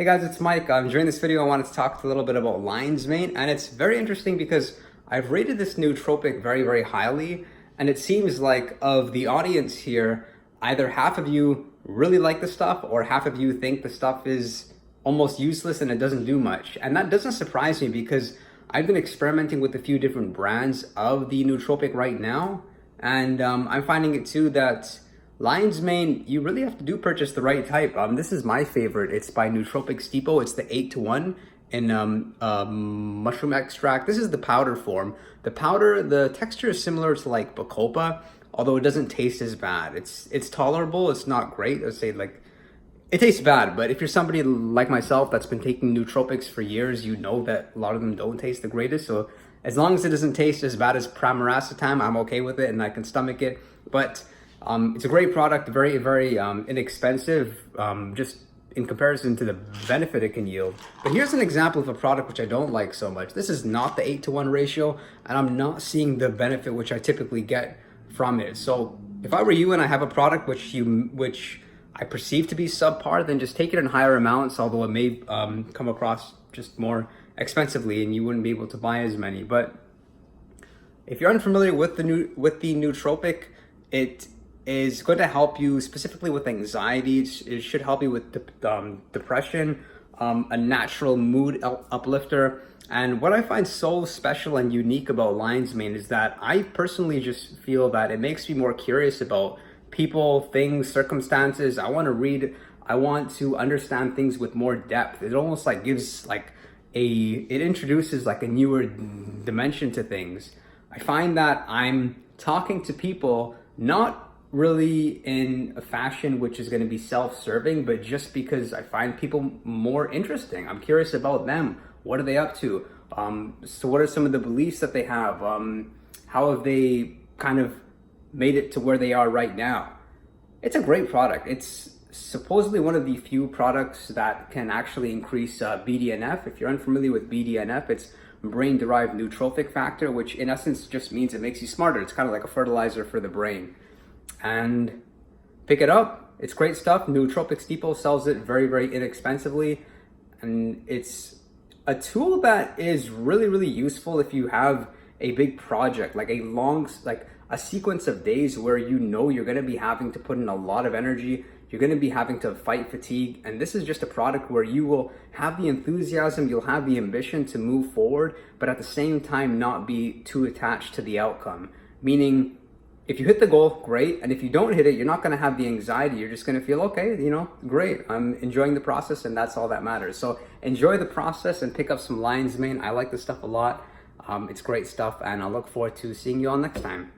Hey guys, it's Mike. During this video, I wanted to talk a little bit about lion's mane, and it's very interesting because I've rated this nootropic very, very highly, and it seems like of the audience here, either half of you really like the stuff or half of you think the stuff is almost useless and it doesn't do much. And that doesn't surprise me because I've been experimenting with a few different brands of the nootropic right now, and I'm finding it too that lion's mane, you really have to purchase the right type. This is my favorite. It's by Nootropics Depot. It's the 8-to-1 in mushroom extract. This is the powder form. The powder, the texture is similar to like bacopa, although it doesn't taste as bad. It's tolerable. It's not great. I'd say like it tastes bad, but if you're somebody like myself that's been taking nootropics for years, you know that a lot of them don't taste the greatest. So as long as it doesn't taste as bad as pramiracetam, I'm okay with it and I can stomach it. But it's a great product, very, very inexpensive, just in comparison to the benefit it can yield. But here's an example of a product which I don't like so much. This is not the 8-to-1 ratio, and I'm not seeing the benefit which I typically get from it. So if I were you and I have a product which I perceive to be subpar, then just take it in higher amounts, although it may come across just more expensively and you wouldn't be able to buy as many. But if you're unfamiliar with the nootropic, it is going to help you specifically with anxiety. It should help you with depression, a natural mood uplifter. And what I find so special and unique about lion's mane is that I personally just feel that it makes me more curious about people, things, circumstances. I want to read, I want to understand things with more depth. It almost like gives like it introduces like a newer dimension to things. I find that I'm talking to people not really in a fashion which is going to be self-serving, but just because I find people more interesting. I'm curious about them. What are they up to? So what are some of the beliefs that they have? How have they kind of made it to where they are right now? It's a great product. It's supposedly one of the few products that can actually increase BDNF. If you're unfamiliar with BDNF, it's brain-derived neurotrophic factor, which in essence just means it makes you smarter. It's kind of like a fertilizer for the brain. And pick it up. It's great stuff. Nootropics Depot sells it very, very inexpensively. And it's a tool that is really, really useful if you have a big project, like a sequence of days where you know you're going to be having to put in a lot of energy. You're going to be having to fight fatigue. And this is just a product where you will have the enthusiasm, you'll have the ambition to move forward, but at the same time not be too attached to the outcome. Meaning, if you hit the goal, great. And if you don't hit it, you're not going to have the anxiety. You're just going to feel, okay, great. I'm enjoying the process and that's all that matters. So enjoy the process and pick up some lion's mane. I like this stuff a lot. It's great stuff and I look forward to seeing you all next time.